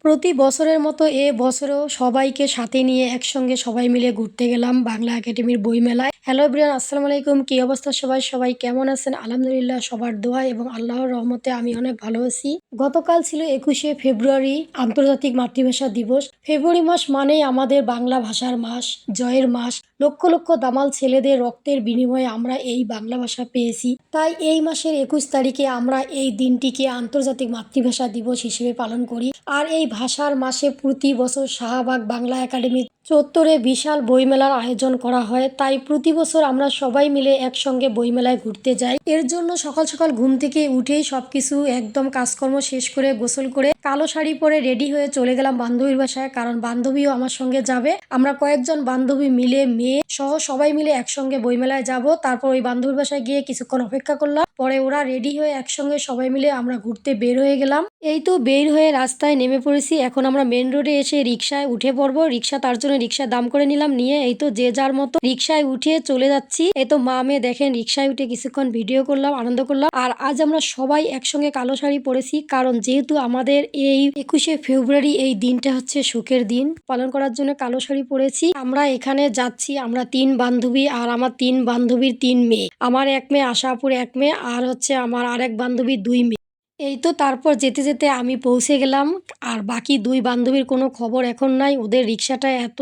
প্রতি বছরের মতো এ বছরেও সবাইকে সাথে নিয়ে একসঙ্গে সবাই মিলে ঘুরতে গেলাম বাংলা একাডেমির বইমেলায়। হ্যালো এভরিওয়ান, আসসালামু আলাইকুম। কি অবস্থা সবাই কেমন আছেন? আলহামদুলিল্লাহ, সবার দোয়া এবং আল্লাহর রহমতে আমি অনেক ভালো আছি। গতকাল ছিল 21শে ফেব্রুয়ারি, আন্তর্জাতিক মাতৃভাষা দিবস। ফেব্রুয়ারি মাস মানেই আমাদের বাংলা ভাষার মাস, জয়ের মাস। লক্ষ লক্ষ দামাল ছেলেদের রক্তের বিনিময়ে আমরা এই বাংলা ভাষা পেয়েছি। তাই এই মাসের 21 তারিখে আমরা এই দিনটিকে আন্তর্জাতিক মাতৃভাষা দিবস হিসেবে পালন করি। আর এই ভাষার মাসে প্রতি বছর শাহবাগ বাংলা একাডেমি চত্বরে বিশাল বইমেলার আয়োজন করা হয়। তাই প্রতি বছর আমরা সবাই মিলে একসঙ্গে বইমেলায় ঘুরতে যাই। এর জন্য সকাল সকাল ঘুম থেকে উঠেই সবকিছু একদম কাজকর্ম শেষ করে গোসল করে কালো শাড়ি পরে রেডি হয়ে চলে গেলাম বান্ধবীর বাসায়, কারণ বান্ধবীও আমার সঙ্গে যাবে। আমরা কয়েকজন বান্ধবী মিলে, মেয়ে সহ সবাই মিলে একসঙ্গে বইমেলায় যাব। তারপর ওই বান্ধবীর বাসায় গিয়ে কিছুক্ষণ অপেক্ষা করলাম। পরে ওরা রেডি হয়ে একসঙ্গে সবাই মিলে আমরা ঘুরতে বের হয়ে গেলাম। এই তো বের হয়ে রাস্তায় নেমে পড়েছি। এখন আমরা মেন রোডে এসে রিক্সায় উঠে পড়বো। রিক্সা, তার জন্য রিক্সা দাম করে নিলাম, নিয়ে এই তো যে যার মতো রিক্সায় উঠে চলে যাচ্ছি। এই তো মা মেয়ে দেখেন রিক্সায় উঠে কিছুক্ষণ ভিডিও করলাম, আনন্দ করলাম। আর আজ আমরা সবাই একসঙ্গে কালো শাড়ি পরেছি, কারণ যেহেতু আমাদের এই 21শে ফেব্রুয়ারি এই দিনটা হচ্ছে শোকের দিন, পালন করার জন্য কালো শাড়ি পরেছি। আমরা এখানে যাচ্ছি, আমরা 3 বান্ধবী আর আমার 3 বান্ধবীর 3 মেয়ে। আমার এক মেয়ে, আশাপুর এক মেয়ে, আর হচ্ছে আমার আরেক বান্ধবীর 2 মেয়ে। এই তো তারপর যেতে যেতে আমি পৌঁছে গেলাম। আর বাকি 2 বান্ধবীর কোনো খবর এখন নাই। ওদের রিক্সাটা এত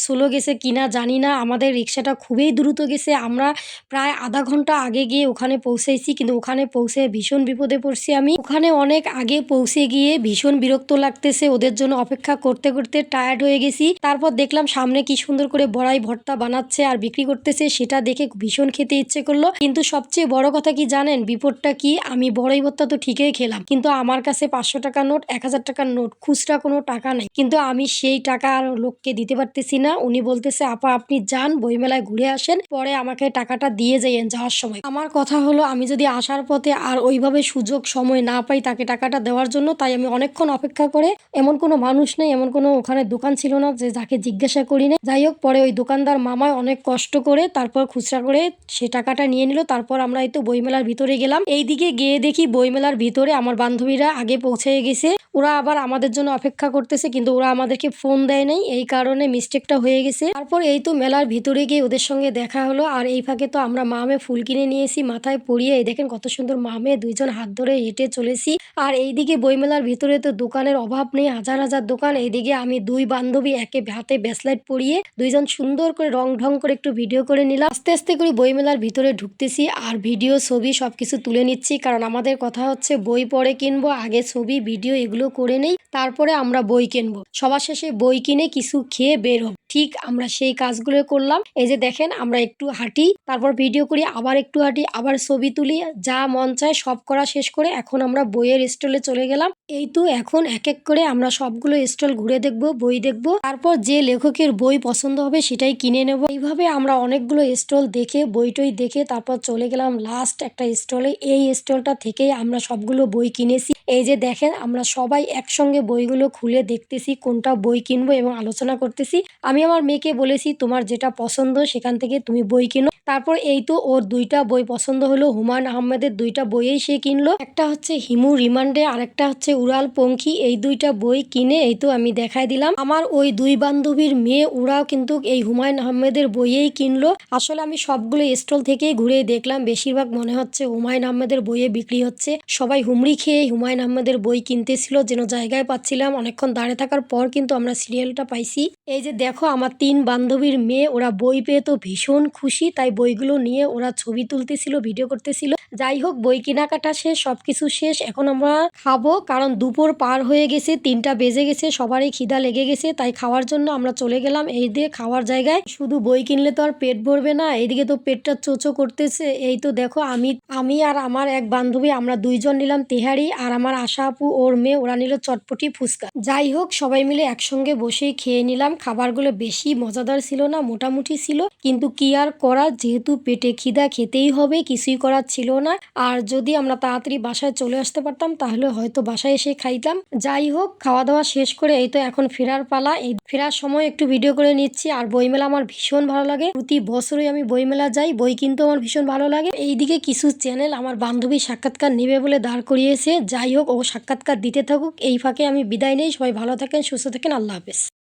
স্লো গেছে কিনা জানি না। আমাদের রিক্সাটা খুবই দ্রুত গেছে। আমরা প্রায় আধা ঘন্টা আগে গিয়ে ওখানে পৌঁছেছি, কিন্তু ওখানে পৌঁছে ভীষণ বিপদে পড়ছি আমি। ওখানে অনেক আগে পৌঁছে গিয়ে ভীষণ বিরক্ত লাগতেছে, ওদের জন্য অপেক্ষা করতে করতে টায়ার্ড হয়ে গেছি। তারপর দেখলাম সামনে কি সুন্দর করে বড়াই ভর্তা বানাচ্ছে আর বিক্রি করতেছে, সেটা দেখে ভীষণ খেতে ইচ্ছে করলো। কিন্তু সবচেয়ে বড় কথা কি জানেন, বিপদটা কি? আমি বড়াই ভর্তা তো ঠিকই খেলাম, কিন্তু আমার কাছে 500 টাকার নোট, 1000 টাকার নোট, খুচরা কোনো টাকা নাই। কিন্তু আমি সেই টাকা আর লোককে দিতে পারতেছি না। উনি বলতেছে, আপা আপনি যান, বইমেলায় ঘুরে আসেন, পরে আমাকে টাকাটা দিয়ে যাইয়েন যাওয়ার সময়। আমার কথা হলো, আমি যদি আসার পথে আর ওইভাবে সুযোগ সময় না পাই তাকে টাকাটা দেওয়ার জন্য, তাই আমি অনেকক্ষণ অপেক্ষা করে, এমন কোনো মানুষ নেই, এমন কোনো ওখানে দোকান ছিল না যে যাকে জিজ্ঞাসা করি না। যাই হোক, পরে ওই দোকানদার মামায় অনেক কষ্ট করে তারপর খুচরা করে সে টাকাটা নিয়ে নিল। তারপর আমরা এই তো বইমেলার ভিতরে গেলাম। এইদিকে গিয়ে দেখি বইমেলার ভিতরে আমার বান্ধবীরা আগে পৌঁছে গেছে। ওরা আবার আমাদের জন্য অপেক্ষা করতেছে, কিন্তু ওরা আমাদেরকে ফোন দেয় নাই, এই কারণে মিস্টেকটা হয়ে গেছে। তারপর এই তো মেলার ভিতরে গিয়ে ওদের সঙ্গে দেখা হলো। আর এই ফাঁকে তো আমরা মামে ফুল কিনে নিয়েছি মাথায় পরিয়ে। এই দেখেন কত সুন্দর মামে, 2 জন হাত ধরে হেঁটে চলেছি। আর এইদিকে বইমেলার ভিতরে তো দোকানের অভাব নেই, হাজার হাজার দোকান। এইদিকে আমি 2 বান্ধবী একে হাতে ব্রেসলেট পরিয়ে 2 জন সুন্দর করে রং ঢং করে একটু ভিডিও করে নিলাম। আস্তে আস্তে করে বইমেলার ভিতরে ঢুকতেছি আর ভিডিও ছবি সবকিছু তুলে নিচ্ছি, কারণ আমাদের কথা হচ্ছে বই পরে কিনবো, আগে ছবি ভিডিও এগুলো করে নেই, তারপরে আমরা বই কিনবো। সবার শেষে বই কিনে কিছু খেয়ে বের হব। ঠিক আমরা সেই কাজগুলো করলাম। এই যে দেখেন, আমরা একটু হাঁটি, তারপর ভিডিও করি, আবার একটু হাঁটি, আবার ছবি তুলি, যা মন চায় সব করা শেষ করে এখন আমরা বইয়ের স্টলে চলে গেলাম। এই তো এখন এক এক করে আমরা সবগুলো স্টল ঘুরে দেখবো, বই দেখবো, তারপর যে লেখকের বই পছন্দ হবে সেটাই কিনে নেব। এইভাবে আমরা অনেকগুলো স্টল দেখে, বইটই দেখে তারপর চলে গেলাম লাস্ট একটা স্টলে। এই স্টলটা থেকেই আমরা সবগুলো বই কিনেছি। এই যে দেখেন, আমরা সবাই একসঙ্গে বইগুলো খুলে দেখতেছি কোনটা বই কিনবো এবং আলোচনা করতেছি। আমি আমার মেয়েকে বলেছি, তোমার যেটা পছন্দ সেখান থেকে তুমি বই কিনো। তারপর এই তো ওর 2টা বই পছন্দ হলো, হুমায়ুন আহমেদের 2টা বইই সে কিনলো। একটা হচ্ছে হিমু রিমান্ডে আর একটা হচ্ছে উড়াল পঙ্খী। এই 2টা বই কিনে এই তো আমি দেখাই দিলাম। আমার ওই 2 বান্ধবীর মেয়ে, ওরাও কিন্তু এই হুমায়ুন আহমেদের বইয়েই কিনলো। আসলে আমি সবগুলো স্টল থেকেই ঘুরে দেখলাম, বেশিরভাগ মনে হচ্ছে হুমায়ুন আহমেদের বইয়ে বিক্রি হচ্ছে। সবাই হুমড়ি খেয়ে হুমায়ুন আহমেদের বই কিনতেছিল, যেন জায়গায় পাচ্ছিলাম। অনেকক্ষণ দাঁড়িয়ে থাকার পর কিন্তু আমরা সিরিয়ালটা পাইছি। এই যে দেখো, আমার 3 বান্ধবীর মেয়ে, ওরা বই পেয়ে তো ভীষণ খুশি, তাই বইগুলো নিয়ে ওরা ছবি তুলতেছিল, ভিডিও করতেছিল। যাই হোক, বই কেনাকাটা শেষ, সবকিছু শেষ। এখন আমরা খাবো, কারণ দুপুর পার হয়ে গেছে, 3টা বেজে গেছে, সবারই খিদা লেগে গেছে। তাই খাওয়ার জন্য আমরা চলে গেলাম এই দিয়ে খাওয়ার জায়গায়। শুধু বই কিনলে তো আর পেট ভরবে না, এইদিকে তো পেটটা চোচো করতেছে। এই তো দেখো, আমি আর আমার এক বান্ধবী, আমরা 2 জন নিলাম তেহারি, আর আমার আশা আপু ওর মেয়ে ওরা নিল চটপটি ফুচকা। যাই হোক, সবাই মিলে একসঙ্গে বসেই খেয়ে নিলাম। খাবারগুলো বেশি মজাদার ছিল না, মোটামুটি ছিল, কিন্তু কি আর করার, যেহেতু পেটে খিদা খেতেই হবে, কিছুই করার ছিল না। আর যদি আমরা তাড়াতাড়ি বাসায় চলে আসতে পারতাম তাহলে হয়তো বাসায় এসে খাইতাম। যাই হোক, খাওয়া দাওয়া শেষ করে এই তো এখন ফেরার পালা। এই ফেরার সময় একটু ভিডিও করে নিচ্ছি। আর বইমেলা আমার ভীষণ ভালো লাগে, প্রতি বছরই আমি বইমেলা যাই, বই কিনতে আমার ভীষণ ভালো লাগে। এইদিকে কিছু চ্যানেল আমার বান্ধবী সাক্ষাৎকার নেবে বলে দাঁড় করিয়েছে। যাই হোক, ও সাক্ষাৎকার দিতে থাকুক, এই ফাঁকে আমি বিদায় নেই। সবাই ভালো থাকেন, সুস্থ থাকেন, আল্লাহ হাফেজ।